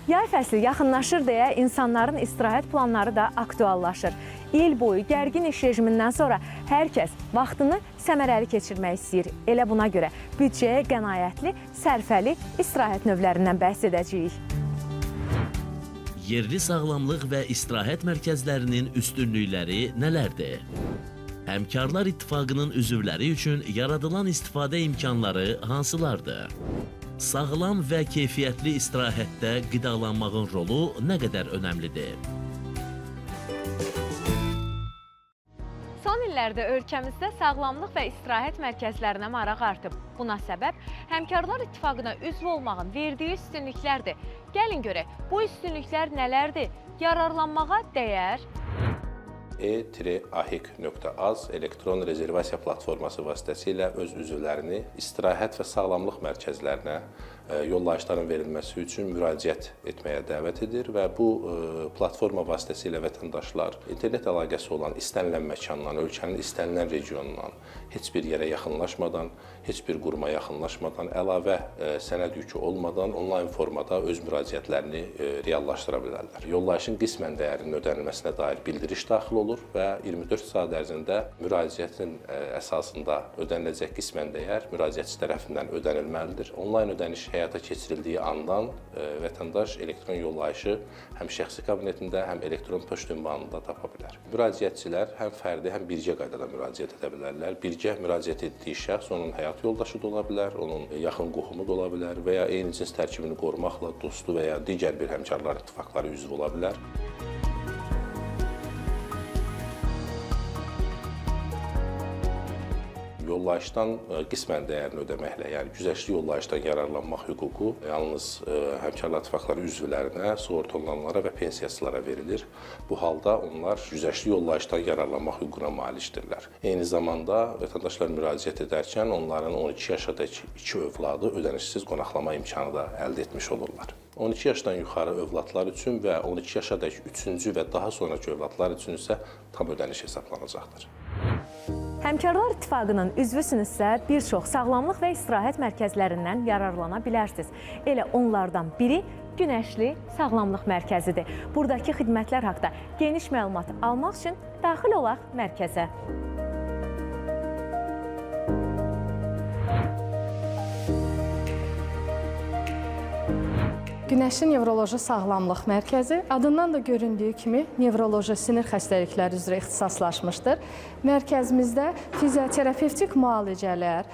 Yay fəsli yaxınlaşır deyə insanların istirahət planları da aktuallaşır. İl boyu gərgin iş rejimindən sonra hər kəs vaxtını səmərəli keçirmək istəyir. Elə buna görə büdcəyə qənaətli, sərfəli istirahət növlərindən bəhs edəcəyik. Yerli sağlamlıq və istirahət mərkəzlərinin üstünlükləri nələrdir? Həmkarlar İttifaqının üzvləri üçün yaradılan istifadə imkanları hansılardır? Sağlam və keyfiyyətli istirahətdə qidalanmağın rolu nə qədər önəmlidir? Son illərdə ölkəmizdə sağlamlıq və istirahət mərkəzlərinə maraq artıb. Buna səbəb Həmkarlar İttifaqına üzv olmağın verdiyi üstünlüklərdir. Gəlin görək, bu üstünlüklər nələrdir? Yararlanmağa dəyər? e-ahik.az elektron rezervasiya platforması vasitəsilə öz üzvlərini istirahət və sağlamlıq mərkəzlərinə yollayışların verilməsi üçün müraciət etməyə dəvət edir və bu platforma vasitəsilə vətəndaşlar internet əlaqəsi olan istənilən məkandan, ölkənin istənilən regionundan heç bir yerə yaxınlaşmadan, heç bir quruma yaxınlaşmadan, əlavə sənəd yükü olmadan onlayn formada öz müraciətlərini reallaşdıra bilərlər. Yollayışın qismən dəyərinin ödənilməsinə dair bildiriş daxil olur və 24 saat ərzində müraciətin əsasında ödəniləcək qismən dəyər müraciətçi tərəfindən ödənilməlidir. Onlayn ödəniş həyata keçirildiyi andan vətəndaş elektron yollayışı həm şəxsi kabinetində, həm elektron poçt ünvanında tapa bilər. Müraciətçilər həm fərdi, həm birgə qaydada müraciət edə bilərlər. Birgə müraciət etdiyi şəxs onun həyat yoldaşı da ola bilər, onun yaxın qohumu da ola bilər və ya eyni cins tərkibini qorumaqla dostu və ya digər bir həmkarlar ittifaqları üzv ola bilər. Yollayışdan qismən dəyərini ödəməklə, yəni güzəştli yollayışdan yararlanmaq hüququ yalnız Həmkarlar İttifaqları üzvlərinə, sığorta olunanlara və pensiyaçılara verilir. Bu halda onlar güzəştli yollayışdan yararlanmaq hüququna malikdirlər. Eyni zamanda vətəndaşlar müraciət edərkən onların 12 yaşadək 2 övladı ödənişsiz qonaqlama imkanı da əldə etmiş olurlar. 12 yaşdan yuxarı övladlar üçün və 12 yaşadək 3-cü və daha sonraki övladlar üçün isə tam ödəniş hesablanacaqdır. Həmkarlar İttifaqının üzvüsünüzsə bir çox sağlamlıq və istirahət mərkəzlərindən yararlana bilərsiniz. Elə onlardan biri Günəşli Sağlamlıq Mərkəzidir. Buradakı xidmətlər haqqında geniş məlumat almaq üçün daxil olaq mərkəzə. Günəşli Nevroloji Sağlamlıq Mərkəzi adından da göründüyü kimi nevroloji sinir xəstəlikləri üzrə ixtisaslaşmışdır. Mərkəzimizdə fizioterapevtik müalicələr,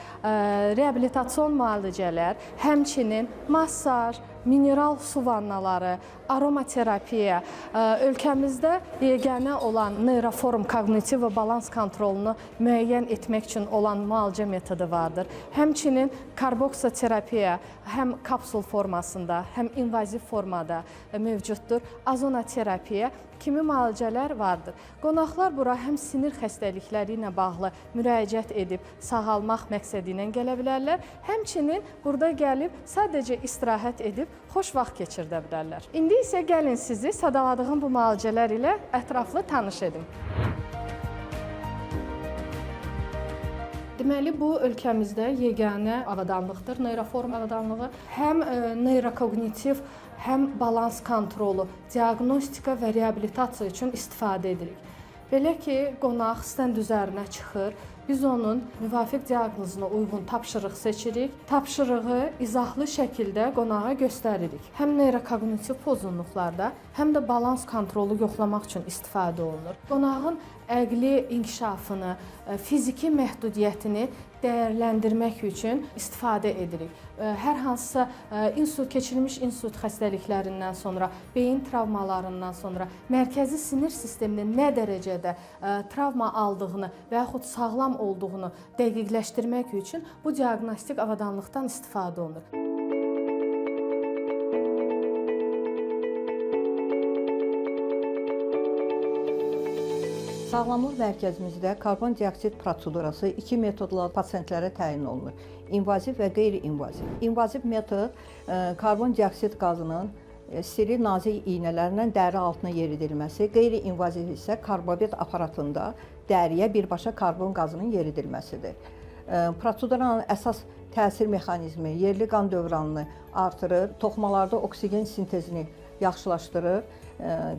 reabilitasyon müalicələr, həmçinin massaj, mineral su vannaları, aromaterapiya, ölkəmizdə yeganə olan neyroform koqnitiv və balans kontrolunu müəyyən etmək üçün olan müalicə metodu vardır. Həmçinin karboksoterapiya həm kapsul formasında, həm invaziv formada mövcuddur. Azonaterapiya kimi müalicələr vardır. Qonaqlar bura həm sinir xəstəlikləri ilə bağlı müraciət edib sağalmaq məqsədi ilə gələ bilərlər, həmçinin burada gəlib sadəcə istirahət edib xoş vaxt keçirdə bilərlər. İndi isə gəlin sizi sadaladığım bu müalicələr ilə ətraflı tanış edim. Deməli, bu ölkəmizdə yeganə avadanlıqdır, neyroform avadanlığı. Həm neyrokognitiv, həm balans kontrolu, diaqnostika və reabilitasiya üçün istifadə edirik. Belə ki, qonaq stend üzərinə çıxır, biz onun müvafiq diaqnozuna uyğun tapşırıq seçirik, tapşırığı izahlı şəkildə qonağa göstəririk. Həm neyrokognitiv pozğunluqlarda, həm də balans kontrolu yoxlamaq üçün istifadə olunur. Qonağın əqli inkişafını, fiziki məhdudiyyətini dəyərləndirmək üçün istifadə edirik. Hər hansısa keçirilmiş insult xəstəliklərindən sonra, beyin travmalarından sonra mərkəzi sinir sisteminin nə dərəcədə travma aldığını və yaxud sağlam olduğunu dəqiqləşdirmək üçün bu diaqnostik avadanlıqdan istifadə olunur. Sağlamlıq mərkəzimizdə karbon dioksid prosedurası 2 metodla pasientlərə təyin olunur. İnvaziv və qeyri-invaziv. İnvaziv metod karbon dioksid qazının steril nazik iynələrlə dəri altına yeridilməsi, qeyri-invaziv isə karbobet aparatında dəriyə birbaşa karbon qazının yeridilməsidir. Proseduranın əsas təsir mexanizmi, yerli qan dövranını artırır, toxumalarda oksigen sintezini yaxşılaşdırır,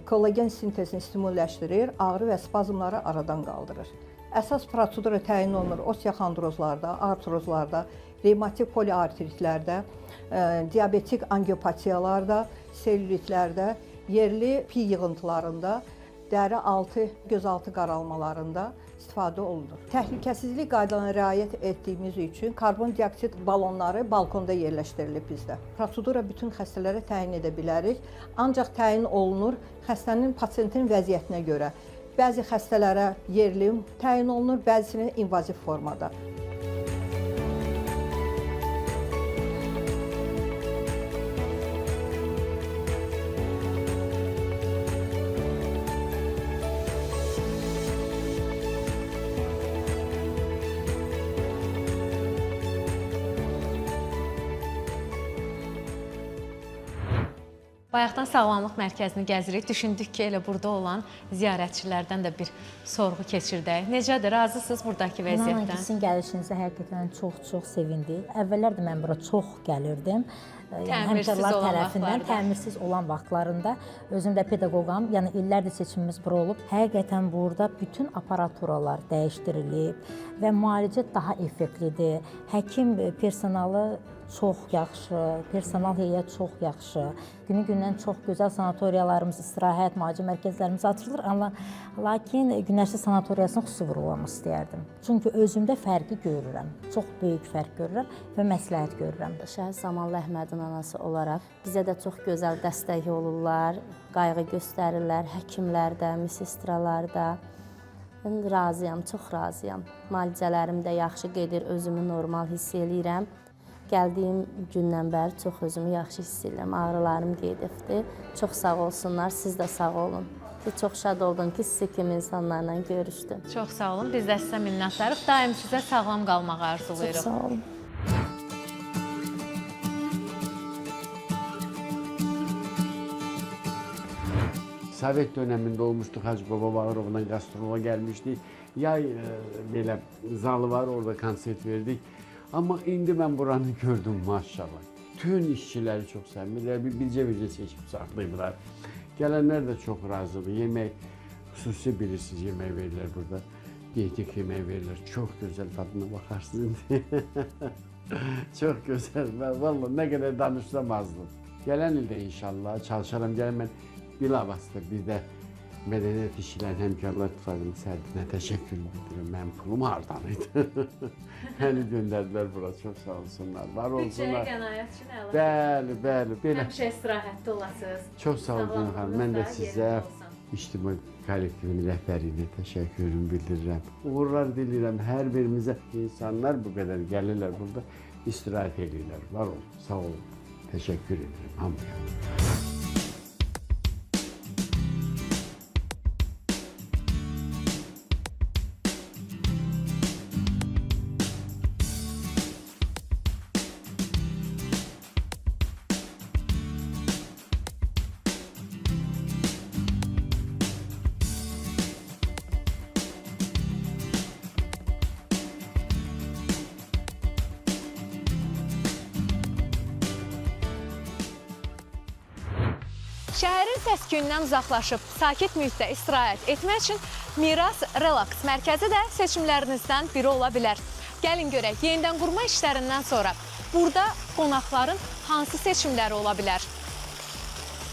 kollagen sintezini stimulləşdirir, ağrı və spazmları aradan qaldırır. Əsas prosedura təyin olunur osteoxondrozlarda, artrozlarda, revmatik poliartritlərdə, diabetik angiopatiyalarda, selülitlərdə, yerli pi yığıntılarında, dəri altı, gözaltı qaralmalarında istifadə olunur. Təhlükəsizlik qaydalarına riayət etdiyimiz üçün karbondioksid balonları balkonda yerləşdirilib bizdə. Prosedura bütün xəstələrə təyin edə bilərik, ancaq təyin olunur xəstənin, pasientin vəziyyətinə görə. Bəzi xəstələrə yerli təyin olunur, bəzisinə invaziv formada. Bayaqdan Sağlamlıq Mərkəzini gəzirik. Düşündük ki, elə burada olan ziyarətçilərdən də bir sorğu keçirdək. Necədir, razısınız buradakı vəziyyətdən? İnanın ki, sizin gəlişinizə həqiqətən çox sevindik. Əvvəllər də mən bura çox gəlirdim. Həmkarlar tərəfindən təmirsiz olan vaxtlarında özüm də pedaqoqam, yəni illərdir seçimimiz bura olub. Həqiqətən burada bütün aparaturalar dəyişdirilib və müalicə daha effektlidir. Həkim personalı çox yaxşı, personal heyət çox yaxşı. Günü-gündən çox gözəl sanatoriyalarımız, istirahət, müalicə mərkəzlərimiz açılır. Lakin Günəşli sanatoriyasını xüsusi vurğulamaq istəyərdim. Çünki özümdə fərqi görürəm. Çox böyük fərq görürəm və məsləhət görürəm. Şəhid Zamanlı Əhmədin anası olaraq bizə də çox gözəl dəstək olurlar, qayğı göstərirlər, həkimlər də, müsistralar da. Mən razıyam, çox razıyam. Müalicələrim də yaxşı gedir, özümü normal hiss eləyirəm. Gəldiyim gündən bəri çox özümü yaxşı hiss edirəm, ağrılarım gedibdir. Çox sağ olsunlar, siz də sağ olun. Çox şad oldum ki, sizi kimi insanlarla görüşdüm. Çox sağ olun, biz də sizə minnətdarıq. Daim sizə sağlam qalmağı arzulayırıq. Çox sağ olun. Sovet döneminde olmuştuk. Hacı Baba Bağırov'dan gastronola gelmiştik. Yay belə zalı var, orada konsert verdik. Ama indi ben buranı gördüm maşallah. Tüm işçileri çok sevmişler. Birce seçip saklayırlar. Gelenler de çok razıdır. Yemek, hususi bilirsiniz yemeği verirler burada. Diyetik yemeği verirler. Çok güzel, tadına bakarsın. Çok güzel. Ben vallahi ne kadar danışamazdım. Gelen ilde inşallah çalışalım. Gelen ben bilavasıda bir de Medeniyet İşçiler Hemkarlar İttifaqının sədrinə təşəkkür edirəm. Mənim pulum hardanıydı. Beni gönderdiler bura, çok sağ olsunlar, var olsunlar. Bütçəyə qənaət üçün əla. Bəli, bəli. Belə. Həmişə istirahətdə olasınız. Çok sağ olun xanım. Mən də sizə İctimai kollektivin rəhbərliyinə təşəkkürümü bildirirəm. Uğurlar diləyirəm hər birimizə. İnsanlar bu qədər gəlirlər burada, istirahət edirlər. Var olun, sağ olun. Təşəkkür edirəm hamıya. Şəhərin səs-küyündən uzaqlaşıb sakit mühitdə istirahət etmək üçün Miras Relax mərkəzi də seçimlərinizdən biri ola bilər. Gəlin görək, yenidən qurma işlərindən sonra burada qonaqların hansı seçimləri ola bilər?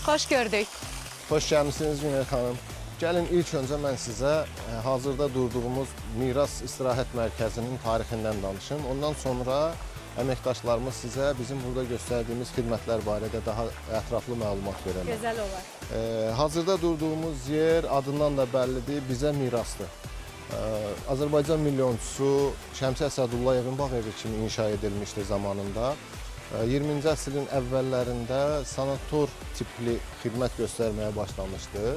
Xoş gördük. Xoş gəlmişsiniz Günel xanım. Gəlin ilk öncə mən sizə hazırda durduğumuz Miras İstirahət Mərkəzinin tarixindən danışım. Ondan sonra əməkdaşlarımız sizə bizim burada göstərdiyimiz xidmətlər barədə daha ətraflı məlumat verərlər. Gözəl olar. Hazırda durduğumuz yer adından da bəllidir, bizə mirasdır. Azərbaycan milyonçusu Şəmsi Əsədullayevin bağ evi kimi inşa edilmişdi zamanında. 20-ci əsrin əvvəllərində sanator tipli xidmət göstərməyə başlamışdı.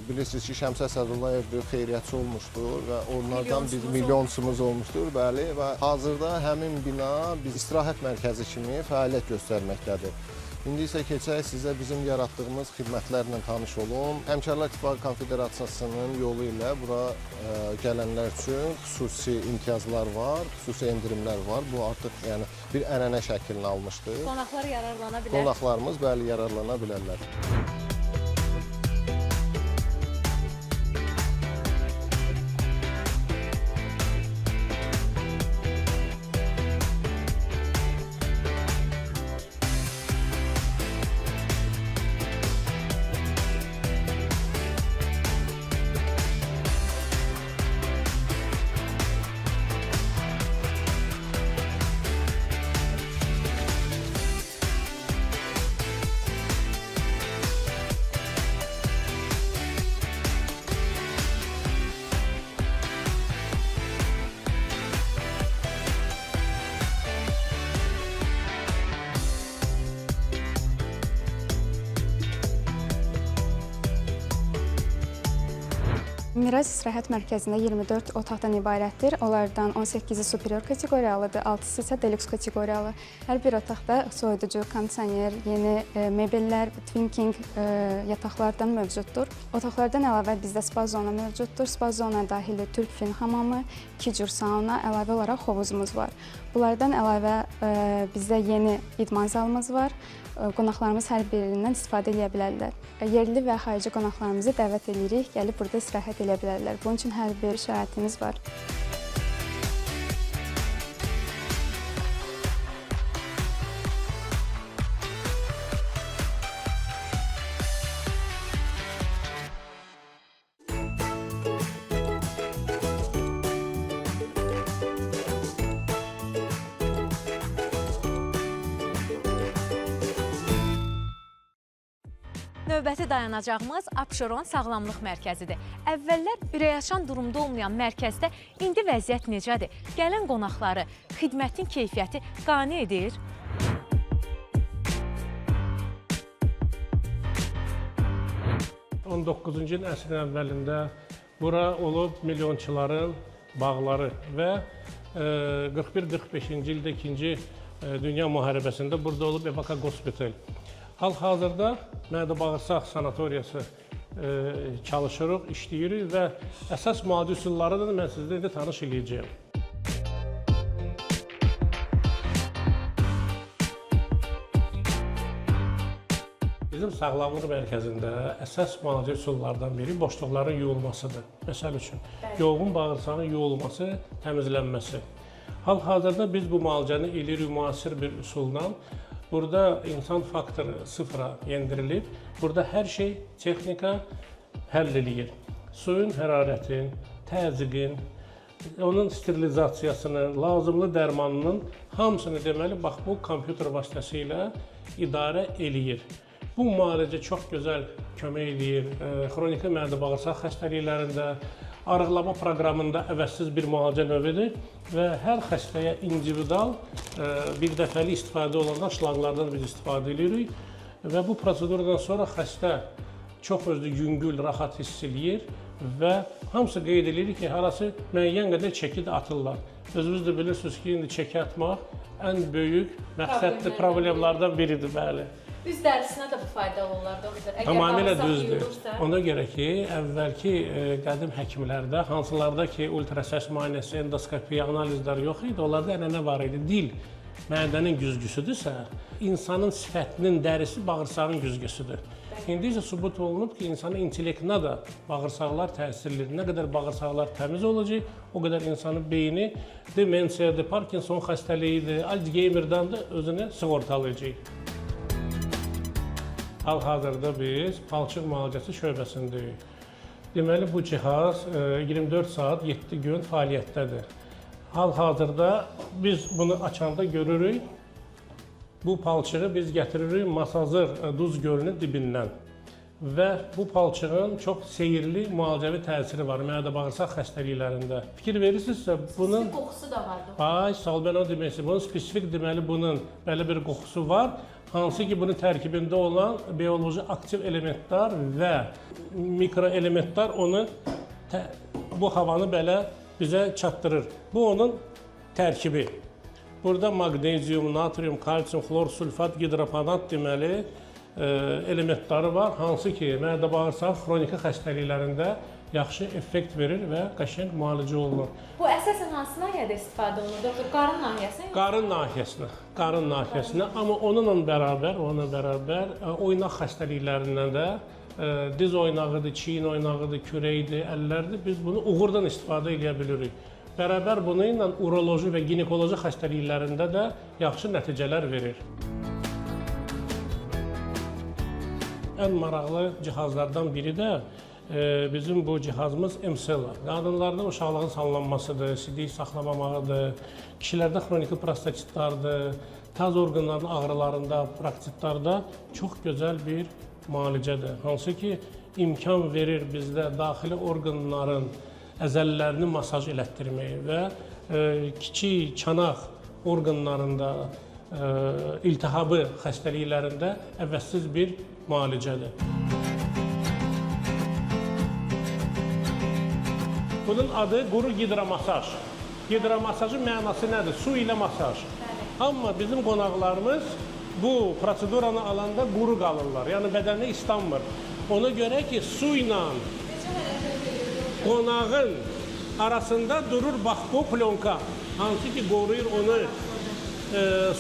Bilirsiniz ki, Şəmsi Əsədullayev bir xeyriyyətçi olmuşdur və onlardan bir milyonçumuz olmuşdur, bəli, və hazırda həmin bina biz istirahət mərkəzi kimi fəaliyyət göstərməkdədir. İndi isə keçək sizə bizim yaratdığımız xidmətlərlə tanış olun. Həmkarlar İttifaqı Konfederasiyasının yolu ilə bura gələnlər üçün xüsusi imtiyazlar var, xüsusi endirimlər var. Bu artıq yəni bir ənənə şəklini almışdır. Qonaqlar yararlana bilər. Qonaqlarımız bəli yararlana bilərlər. Miraz İstirahət Mərkəzində 24 otaqdan ibarətdir. Onlardan 18-i superior kateqoriyalıdır, 6-sı isə deluxe kateqoriyalı. Hər bir otaqda soyuducu, kondisioner, yeni mebellər, twinking yataqlardan mövcuddur. Otaqlardan əlavə bizdə spa zona mövcuddur. Spa zona daxildə türk fin hamamı, 2 cür sauna, əlavə olaraq hovuzumuz var. Bunlardan əlavə bizdə yeni idman zalımız var. Qonaqlarımız hər birindən istifadə edə bilərlər. Yerli və xarici qonaqlarımızı dəvət edirik, gəlib burada istirahət edə bilərlər. Bunun üçün hər bir şəraitimiz var. Növbəti dayanacağımız Abşeron Sağlamlıq Mərkəzidir. Əvvəllər ürəkaçan durumda olmayan mərkəzdə indi vəziyyət necədir? Gələn qonaqları xidmətin keyfiyyəti qane edir. On 19-cu əsrin əvvəlində bura olub milyonçuların bağları və 41-45-ci ildə 2-ci Dünya Müharibəsində burada olub Evaka Hospital. Hal-hazırda mədə-bağırsaq sanatoriyası çalışırıq, işləyirik və əsas müalicə üsulları da mən sizlə indi tanış edəcəyəm. Bizim sağlamlıq mərkəzində əsas müalicə üsullardan biri boşluqların yuyulmasıdır. Məsəl üçün, yoğun bağırsağın yuyulması, təmizlənməsi. Hal-hazırda biz bu müalicəni eləyirik müasir bir üsulla. Burada insan faktoru sıfıra yendirilib. Burada hər şey texnika həll eləyir. Suyun hərarətin, təzyiqin, onun sterilizasiyasının, lazımlı dərmanının hamısını deməli, bax bu kompüter vasitəsilə idarə eləyir. Bu müalicə çox gözəl kömək eləyir. Xroniki mədə-bağırsaq xəstəliklərində, arıqlama proqramında əvəzsiz bir müalicə növüdür və hər xəstəyə individual bir dəfəli istifadə olan şlaqlardan biz istifadə edirik və bu prosedurdan sonra xəstə çox özü yüngül, rahat hiss eləyir və hamısı qeyd edilir ki, harası müəyyən qədər çəki də atırlar. Özünüz də bilirsiniz ki, indi çəki atmaq ən böyük məqsədli problemlərdən biridir, bəli. Üz dərisinə də bu faydalı olar, doktor. Tamamilə düzdür. Ona görə ki, əvvəlki qədim həkimlərdə, hansılarda ki, ultrasəs müayinəsi, endoskopiya, analizlər yox idi, onlarda ənənə var idi. Dil mədənin güzgüsüdürsə, insanın sifətinin dərisi bağırsağın güzgüsüdür. İndi isə sübut olunub ki, insanın intellektinə də bağırsaqlar təsirlidir. Nə qədər bağırsaqlar təmiz olacaq, o qədər insanın beyni demensiyadır, Parkinson xəstəliyidir, Alzheimer'dan da özünü sığortalayacaq. Hal-hazırda biz palçıq müalicəsi şöbəsindəyik. Deməli, bu cihaz 24 saat 7 gün fəaliyyətdədir. Hal-hazırda biz bunu açanda görürük, bu palçığı biz gətiririk Masazır Duz gölünün dibindən. Və bu palçığın çox seyirli müalicəvi təsiri var mədə-bağırsaq xəstəliklərində. Fikir verirsinizsə, bunun... Qoxusu da var. Ay, sağ ol, mən o deməksin. Bunun spesifik deməli, bunun belə bir qoxusu var. Hansı ki, bunun tərkibində olan bioloji aktiv elementlər və mikroelementlər onu, bu havanı belə bizə çatdırır. Bu onun tərkibi. Burada maqnezium, natrium, kalsium, xlor, sulfat, gidroponat deməli elementləri var, hansı ki, mədə-bağırsaq xroniki xəstəliklərində yaxşı effekt verir və qəşəng müalicə olunur. Bu əsasən hansı nahiyədə istifadə olunur? Doktor, qarın nahiyəsinə? Qarın nahiyəsinə, amma onunla bərabər oynaq xəstəliklərindən də diz oynağıdır, çiyin oynağıdır, kürəkdir, əllərdir. Biz bunu uğurdan istifadə edə bilirik. Bərabər bununla uroloji və ginekoloji xəstəliklərində də yaxşı nəticələr verir. Ən maraqlı cihazlardan biri də bizim bu cihazımız MCL-lar. Qadınlarda uşaqlığın sallanmasıdır, sidik saxlamamağıdır, kişilərdə xroniki prostatitlardır, taz orqanlarının ağrılarında, prostatitlarda çox gözəl bir müalicədir. Hansı ki, imkan verir bizdə daxili orqanların əzələlərini masaj elətdirməyi və kiçik çanaq orqanlarında, iltihabı xəstəliklərində əvəzsiz bir müalicədir. Bunun adı quru gidromasaj. Gidromasajın mənası nədir? Su ilə masaj. Amma bizim qonaqlarımız bu proseduranı alanda quru qalırlar, yəni bədəninə islanmır. Ona görə ki, su ilə qonağın arasında durur bax bu plyonka, hansı ki qoruyur onu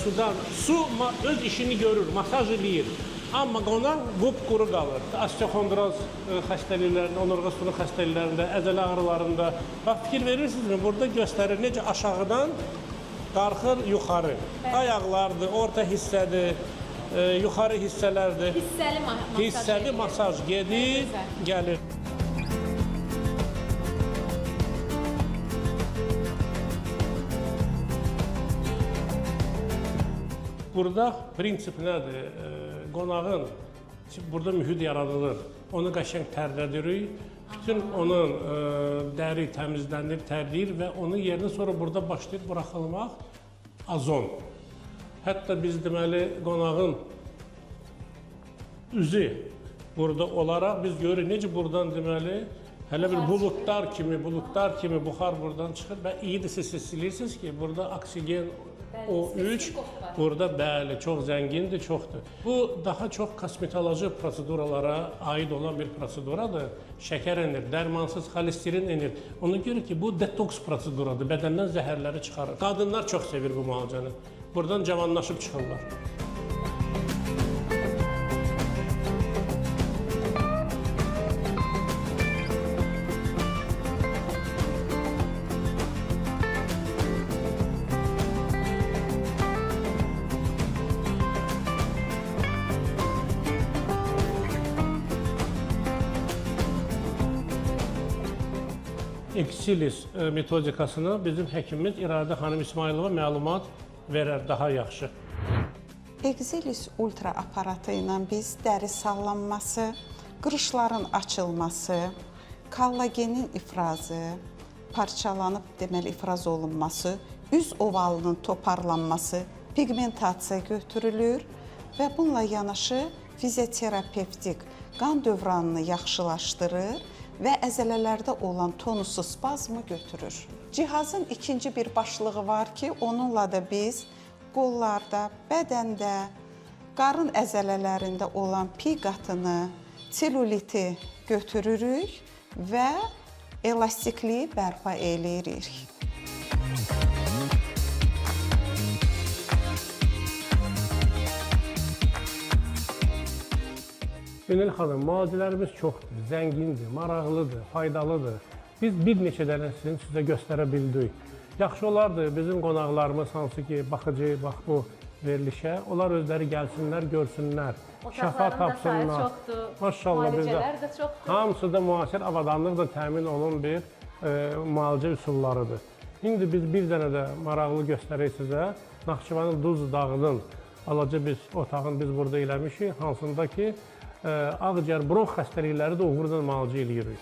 sudan. Su öz işini görür, masaj eləyir. Amma qonaq qupquru qalır. Osteoxondroz xəstəliklərində, onurğa sütunu xəstəliklərində, əzələ ağrılarında. Bax, fikir verirsinizmi? Burada göstərir necə aşağıdan qalxır yuxarı. Ayaqlardır, orta hissədir, yuxarı hissələrdir. Hissəli masaj gedir, gəlir. Burada prinsip nədir? Qonağın, burada mühit yaradılır, onu qəşəng tərlədirik, bütün onun dəri təmizlənir, tərləyir və onun yerinə sonra burada başlayır buraxılmaq azon. Hətta biz deməli qonağın üzü burada olaraq biz görürük necə buradan deməli hələ bir buludlar kimi buxar buradan çıxır və iyi də siz bilirsiniz ki, burada oksigen O3 burada bəli, çox zəngindir, çoxdur. Bu daha çox kosmetoloji proseduralara aid olan bir proseduradır. Şəkər enir, dərmansız xolesterin enir. Ona görə ki, bu detoks proseduradır, bədəndən zəhərləri çıxarır. Qadınlar çox sevir bu müalicəni. Buradan cavanlaşıb çıxırlar. Eksilis metodikasını bizim həkimimiz İradə xanım İsmailova məlumat verər daha yaxşı. Eksilis ultra aparatı ilə biz dəri sallanması, qırışların açılması, kollagenin ifrazı, parçalanıb deməli ifraz olunması, üz ovalının toparlanması, pigmentasiya götürülür və bununla yanaşı fizioterapevtik qan dövranını yaxşılaşdırır və əzələlərdə olan tonusu spazmı götürür. Cihazın ikinci bir başlığı var ki, onunla da biz qollarda, bədəndə, qarın əzələlərində olan pi qatını, seluliti götürürük və elastikliyi bərpa eləyirik. Günel xanım, müalicələrimiz çoxdur, zəngindir, maraqlıdır, faydalıdır. Biz bir neçə dənəsini sizə göstərə bildik. Yaxşı olardı bizim qonaqlarımız hansı ki, baxıcı, bax bu verilişə, onlar özləri gəlsinlər, görsünlər, şəfa tapsınlar. Çoxdur, maşallah, müalicələr də çoxdur. Hamısı da müasir avadanlıq da təmin olun bir müalicə üsullarıdır. İndi biz bir dənə də maraqlı göstərək sizə. Naxçıvanın Duz dağının alaca biz otağını biz burada eləmişik, hansında ki, ağciyər, bronx xəstəlikləri də uğurla müalicə eləyirik.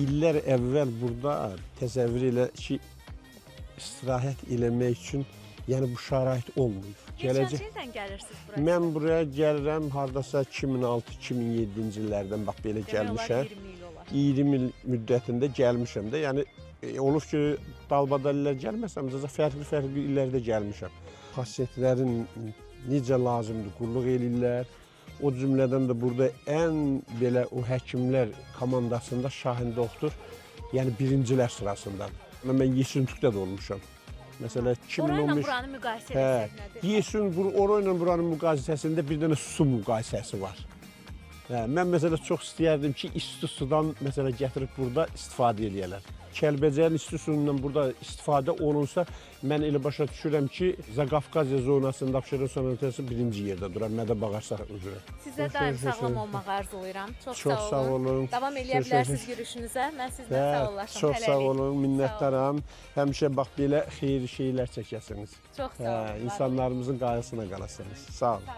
İllər əvvəl burada təsəvvür elə ki, istirahət eləmək üçün, yəni bu şərait olmayıb. Neçənci ildən gəlirsiniz buraya? Mən buraya gəlirəm, hardasa 2006-2007-ci illərdən bax belə gəlmişəm. 20 il müddətində gəlmişəm də, yəni olub ki, dalbadal illər gəlməsəm, fərqli illərdə gəlmişəm. Xasiyyətlərin necə lazımdır, qulluq eləyirlər. O cümlədən də burada ən belə o həkimlər komandasında Şahin doktor, yəni birincilər sırasındadır. Mən Yesuntukda da olmuşam. Məsələ 2015... Orayla buranın müqayisəsi nədir? Yesun, orayla buranın müqayisəsində bir dənə su müqayisəsi var. Mən məsələ çox istəyərdim ki, isti sudan məsələ gətirib burada istifadə edəyələr. Kəlbəcərin isti suyundan burada istifadə olunsa, mən elə başa düşürəm ki, Zaqafqaziya zonasında Abşeron sanitəsiyası birinci yerdə durar, mədə-bağırsaq üzrə. Sizə daim sağlam olmağı arzulayıram. Çox sağ olun. Davam eləyə bilərsiniz görüşünüzə. Mən sizlə sağollaşım. Çox sağ olun, minnətdaram. Həmişə bax belə xeyirli şeylər çəkəsiniz. Çox sağ olun. İnsanlarımızın qayğısına qalasınız. Sağ olun.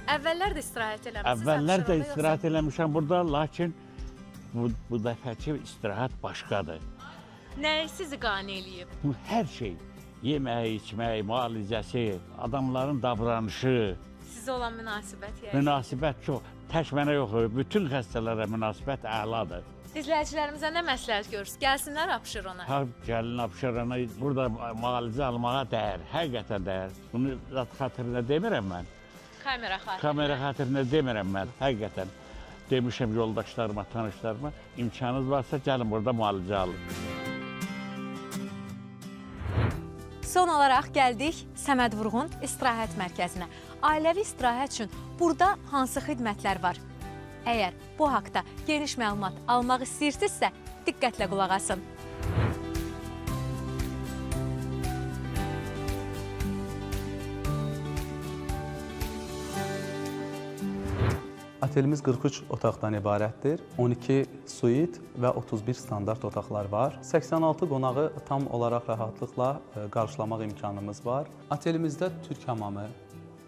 Əvvəllər də istirahət eləmişsiniz. Əvvəllər də istirahət eləmişəm burada, lakin bu dəfəki istirahət başqadır. Nəyi sizi qane eləyib? Hər şey, yemək, içmək, müalicəsi, adamların davranışı. Sizə olan münasibət yəni? Münasibət çox, tək mənə yox, bütün xəstələrə münasibət əladır. İzləyicilərimizə nə məsləhət görürsünüz? Gəlsinlər Abşerona. Gəlin Abşerona, burada müalicə almağa dəyər, həqiqətən dəyər. Bunu xatirinə demirəm mən. Kamera xatirinə demirəm mən, həqiqətən. Demişəm yoldaşlarıma, tanışlarıma, imkanınız varsa gəlin burada müalicə alın. Son olaraq gəldik Səməd Vurğun istirahət mərkəzinə. Ailəvi istirahət üçün burada hansı xidmətlər var? Əgər bu haqda geniş məlumat almaq istəyirsinizsə, diqqətlə qulaq asın. Otelimiz 43 otaqdan ibarətdir. 12 suit və 31 standart otaqlar var. 86 qonağı tam olaraq rahatlıqla qarşılamaq imkanımız var. Otelimizdə türk hamamı,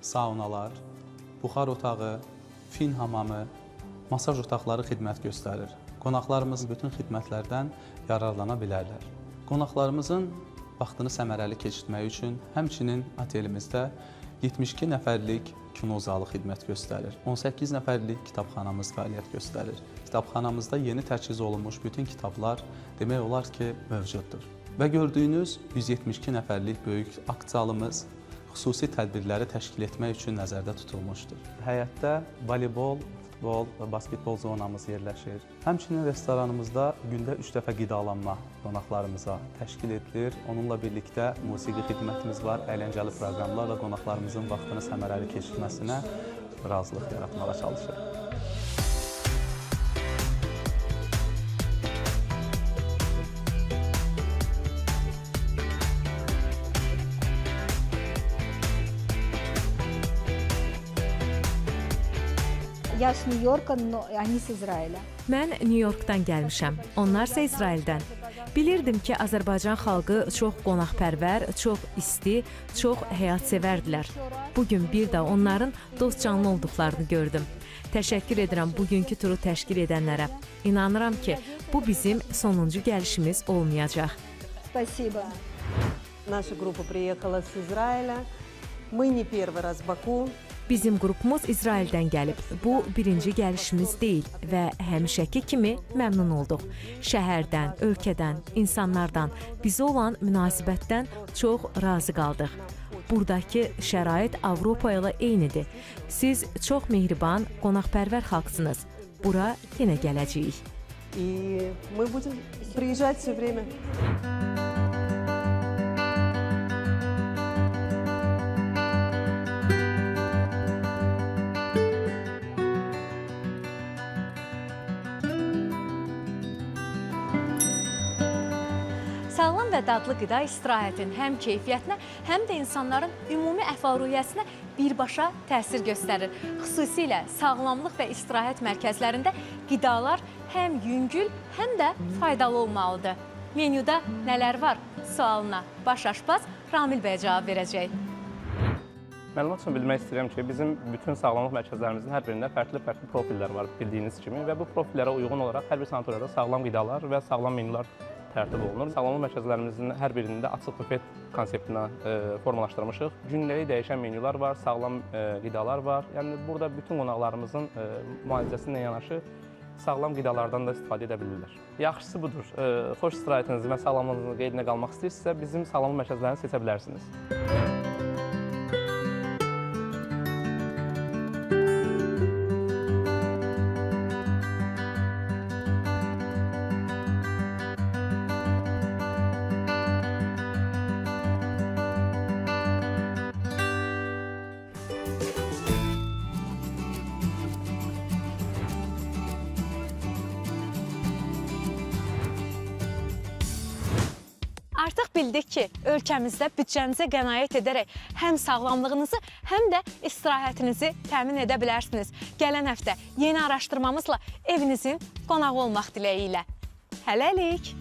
saunalar, buxar otağı, fin hamamı, masaj otaqları xidmət göstərir. Qonaqlarımız bütün xidmətlərdən yararlana bilərlər. Qonaqlarımızın vaxtını səmərəli keçirtmək üçün həmçinin otelimizdə 72 nəfərlik kino zalı xidmət göstərir. 18 nəfərlik kitabxanamız fəaliyyət göstərir. Kitabxanamızda yeni tərkiz olunmuş bütün kitablar demək olar ki, mövcuddur. Və gördüyünüz 172 nəfərlik böyük akt zalımız xüsusi tədbirləri təşkil etmək üçün nəzərdə tutulmuşdur. Həyətdə voleybol, futbol və basketbol zonamız yerləşir. Həmçinin restoranımızda gündə 3 dəfə qidalanma qonaqlarımıza təşkil edilir. Onunla birlikdə musiqi xidmətimiz var, əyləncəli proqramlarla qonaqlarımızın vaxtını səmərəli keçirməsinə razılıq yaratmağa çalışır. Я с Нью-Йорка, но они с Израиля. Mən Nyu-Yorkdan gəlmişəm, onlar isə İsraildən. Bilirdim ki, Azərbaycan xalqı çox qonaqpərvər, çox isti, çox həyatsevərdilər. Bugün bir də onların dostcanlı olduqlarını gördüm. Təşəkkür edirəm bugünkü turu təşkil edənlərə. İnanıram ki, bu bizim sonuncu gəlişimiz olmayacaq. Спасибо. Наша группа приехала с Израиля. Мы не первый раз в Баку. Bizim qrupumuz İsraildən gəlib. Bu birinci gəlişimiz deyil və həmişəki kimi məmnun olduq. Şəhərdən, ölkədən, insanlardan, bizə olan münasibətdən çox razı qaldıq. Buradakı şərait Avropa ilə eynidir. Siz çox mehriban, qonaqpərvər xalqsınız. Bura yenə gələcəyik. И мы будем приезжать все время. Sağlam və dadlı qida istirahətin həm keyfiyyətinə, həm də insanların ümumi əhval-ruhiyyəsinə birbaşa təsir göstərir. Xüsusilə sağlamlıq və istirahət mərkəzlərində qidalar həm yüngül, həm də faydalı olmalıdır. Menyuda nələr var? Sualına baş aşpaz Ramil bəy cavab verəcək. Məlumat üçün bilmək istəyirəm ki, bizim bütün sağlamlıq mərkəzlərimizin hər birində fərqli profillər var bildiyiniz kimi və bu profillərə uyğun olaraq hər bir sanatoriyada sağlam qidalar və sağlam menyular tərtib olunur. Sağlamlıq mərkəzlərimizin hər birində açıq bufet konseptinə formalaşdırmışıq. Gündəlik dəyişən menyular var, sağlam qidalar var. Yəni burada bütün qonaqlarımızın müalicəsi ilə yanaşı sağlam qidalardan da istifadə edə bilirlər. Yaxşısı budur. Xoş istirahətinizi və sağlamlığınızın qeydinə qalmaq istəyirsinizsə, bizim sağlamlıq mərkəzlərini seçə bilərsiniz. Artıq bildik ki, ölkəmizdə büdcənizə qənaət edərək həm sağlamlığınızı, həm də istirahətinizi təmin edə bilərsiniz. Gələn həftə yeni araşdırmamızla evinizin qonağı olmaq diləyi ilə. Hələlik!